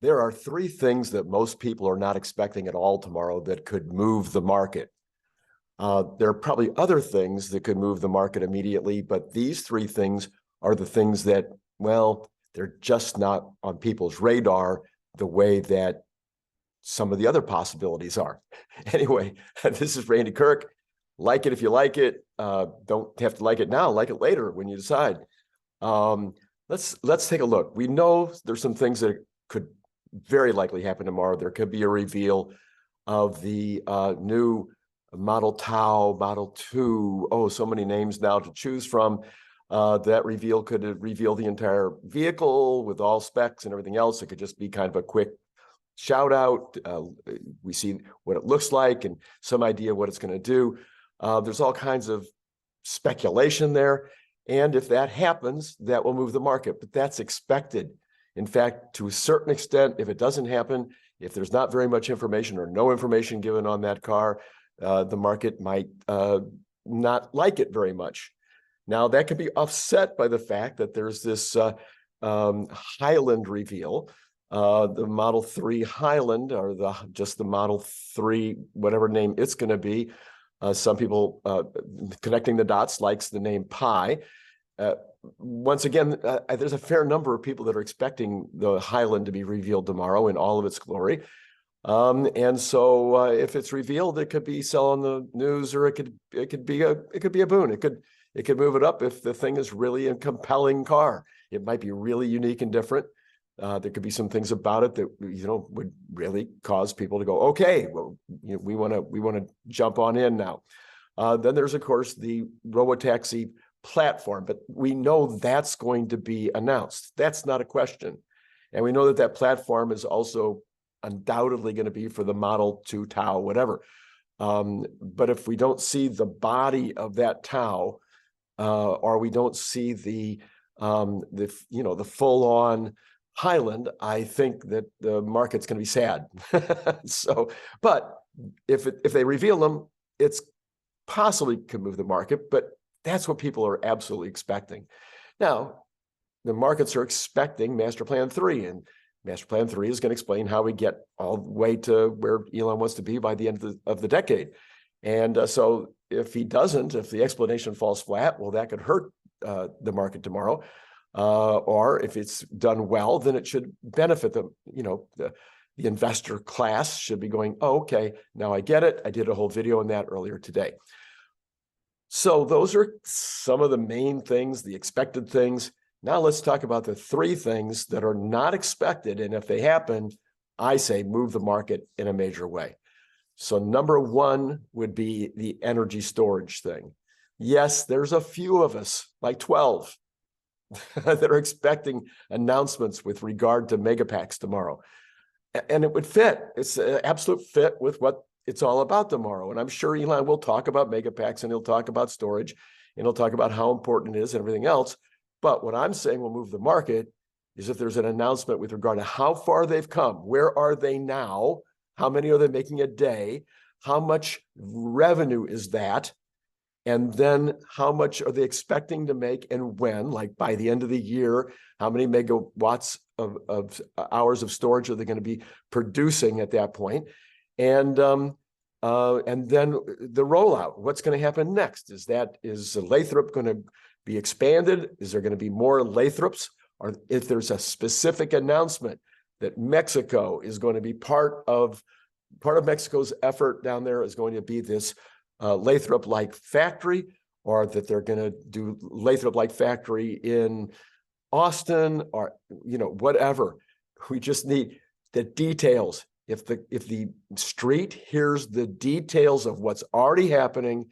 there are three things that most people are not expecting at all tomorrow that could move the market. There are probably other things that could move the market immediately, but these three things are the things that, well, they're just not on people's radar the way that some of the other possibilities are. Anyway, this is Randy Kirk. Like it if you like it. Don't have to like it now. Like it later when you decide. Let's take a look. We know there's some things that could very likely happen tomorrow. There could be a reveal of the new Model Tau, Model 2. Oh, so many names now to choose from. That reveal could reveal the entire vehicle with all specs and everything else. It could just be kind of a quick shout out. We see what it looks like and some idea what it's going to do. There's all kinds of speculation there. And if that happens, that will move the market, but that's expected. In fact, to a certain extent, if it doesn't happen, if there's not very much information or no information given on that car, the market might not like it very much. Now, that could be offset by the fact that there's this Highland reveal, the Model 3 Highland, or just the Model 3, whatever name it's going to be. Some people connecting the dots likes the name Pi. Once again, there's a fair number of people that are expecting the Highland to be revealed tomorrow in all of its glory. And so if it's revealed, it could be selling the news, or it could be a boon. It could move it up if the thing is really a compelling car. It might be really unique and different. There could be some things about it that would really cause people to go, okay, well, we want to jump on in now. Then there's of course the robotaxi platform, but we know that's going to be announced. That's not a question, and we know that platform is also undoubtedly going to be for the Model 2 Tau, whatever. But if we don't see the body of that Tau, or we don't see the full-on Highland, I think that the market's going to be sad. So, but if they reveal them, it's possibly could move the market, but that's what people are absolutely expecting. Now, the markets are expecting Master Plan 3, and Master Plan 3 is going to explain how we get all the way to where Elon wants to be by the end of the decade. And so if the explanation falls flat, well, that could hurt the market tomorrow. Or if it's done well, then it should benefit them. The investor class should be going, oh, okay, now I get it. I did a whole video on that earlier today. So those are some of the main things, the expected things. Now let's talk about the three things that are not expected. And if they happen, I say move the market in a major way. So number one would be the energy storage thing. Yes, there's a few of us, like 12, that are expecting announcements with regard to megapacks tomorrow. And it would fit. It's an absolute fit with what it's all about tomorrow. And I'm sure Elon will talk about megapacks, and he'll talk about storage, and he'll talk about how important it is and everything else. But what I'm saying will move the market is if there's an announcement with regard to how far they've come. Where are they now? How many are they making a day? How much revenue is that? And then how much are they expecting to make and when? Like by the end of the year, how many megawatts of hours of storage are they going to be producing at that point? And then the rollout. What's going to happen next? Is Lathrop going to be expanded? Is there going to be more Lathrops? Or if there's a specific announcement that Mexico is going to be part of Mexico's effort down there is going to be this Lathrop-like factory, or that they're going to do Lathrop-like factory in Austin, or whatever. We just need the details. If the street hears the details of what's already happening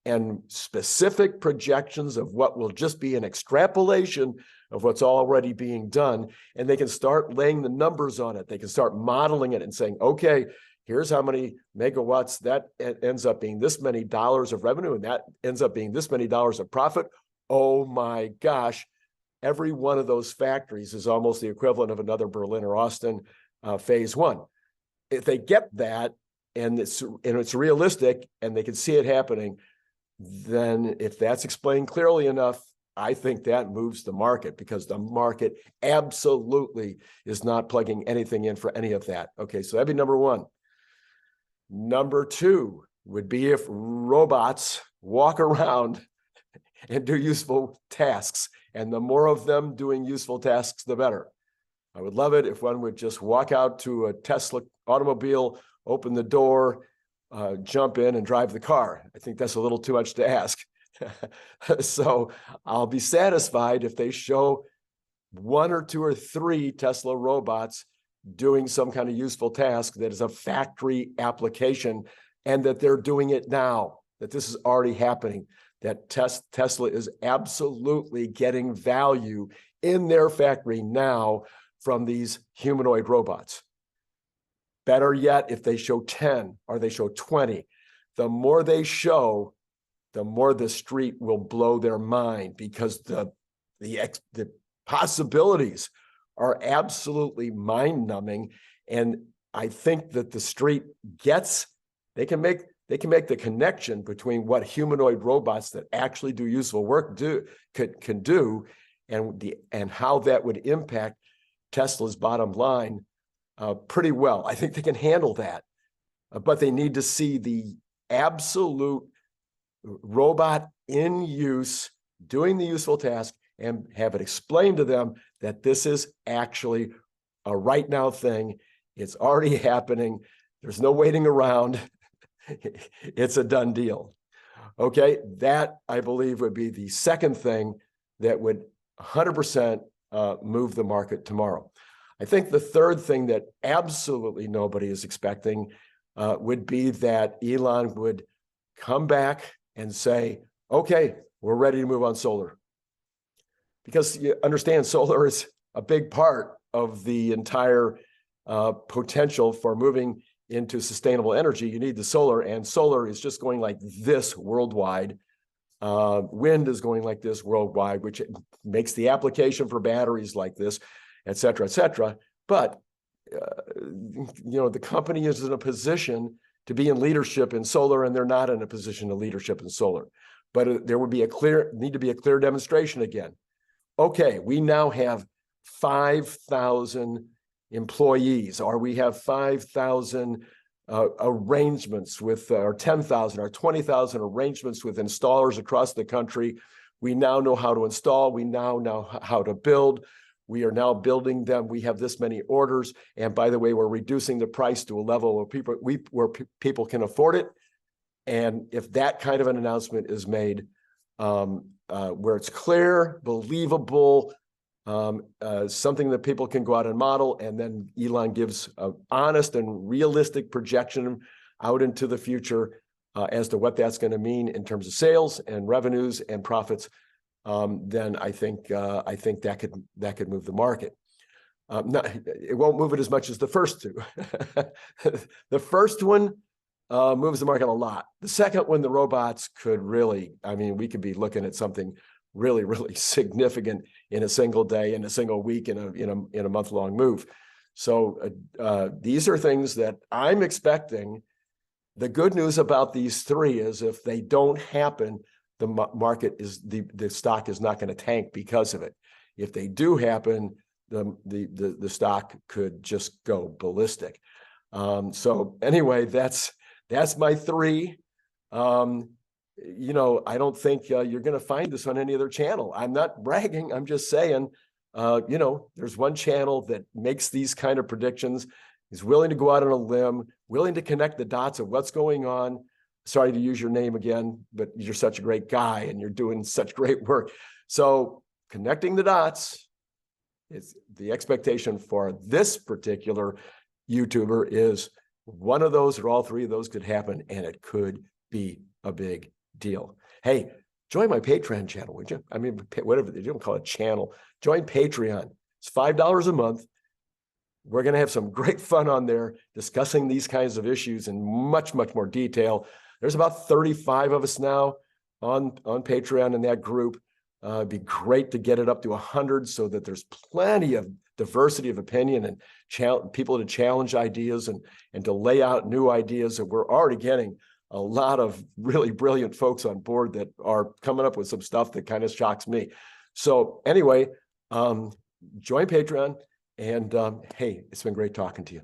and specific projections of what will just be an extrapolation of what's already being done, and they can start laying the numbers on it, they can start modeling it and saying, okay, here's how many megawatts that ends up being this many dollars of revenue, and that ends up being this many dollars of profit. Oh my gosh, every one of those factories is almost the equivalent of another Berlin or Austin phase one. If they get that and it's realistic and they can see it happening, then if that's explained clearly enough, I think that moves the market because the market absolutely is not plugging anything in for any of that. Okay, so that'd be number one. Number two would be if robots walk around and do useful tasks. And the more of them doing useful tasks, the better. I would love it if one would just walk out to a Tesla automobile, open the door, jump in and drive the car. I think that's a little too much to ask. So I'll be satisfied if they show one or two or three Tesla robots doing some kind of useful task that is a factory application and that they're doing it now, that this is already happening, that Tesla is absolutely getting value in their factory now from these humanoid robots. Better yet, if they show 10 or they show 20, the more they show, the more the street will blow their mind because the possibilities are absolutely mind-numbing. And I think that the street gets, they can make the connection between what humanoid robots that actually do useful work can do and how that would impact Tesla's bottom line pretty well. I think they can handle that, but they need to see the absolute robot in use doing the useful task and have it explained to them that this is actually a right now thing. It's already happening. There's no waiting around. It's a done deal. Okay, that I believe would be the second thing that would 100% move the market tomorrow. I think the third thing that absolutely nobody is expecting would be that Elon would come back and say, okay, we're ready to move on solar. Because you understand solar is a big part of the entire potential for moving into sustainable energy. You need the solar, and solar is just going like this worldwide. Wind is going like this worldwide, which makes the application for batteries like this, et cetera, et cetera. But, the company is in a position to be in leadership in solar, and they're not in a position of leadership in solar. But there would be need to be a clear demonstration again. Okay, we now have 5,000 employees, or we have 5,000 arrangements with, or 10,000 or 20,000 arrangements with installers across the country. We now know how to install. We now know how to build. We are now building them. We have this many orders. And by the way, we're reducing the price to a level where people can afford it. And if that kind of an announcement is made, where it's clear, believable, something that people can go out and model, and then Elon gives an honest and realistic projection out into the future as to what that's going to mean in terms of sales and revenues and profits, then I think that could move the market. It won't move it as much as the first two. The first one moves the market a lot. The second one, the robots could really, we could be looking at something really, really significant in a single day, in a single week, in a month-long move. So these are things that I'm expecting. The good news about these three is if they don't happen, the market is the stock is not going to tank because of it. If they do happen, the stock could just go ballistic. So anyway, that's my three. I don't think you're going to find this on any other channel. I'm not bragging. I'm just saying, there's one channel that makes these kind of predictions. He's willing to go out on a limb, willing to connect the dots of what's going on. Sorry to use your name again, but you're such a great guy and you're doing such great work. So connecting the dots is the expectation for this particular YouTuber is one of those or all three of those could happen, and it could be a big deal. Hey, join my Patreon channel, would you? Whatever they don't call it channel. Join Patreon. It's $5 a month. We're going to have some great fun on there discussing these kinds of issues in much, much more detail. There's about 35 of us now on Patreon in that group. It'd be great to get it up to 100 so that there's plenty of diversity of opinion and people to challenge ideas and to lay out new ideas that we're already getting a lot of really brilliant folks on board that are coming up with some stuff that kind of shocks me. So anyway, join Patreon, and hey, it's been great talking to you.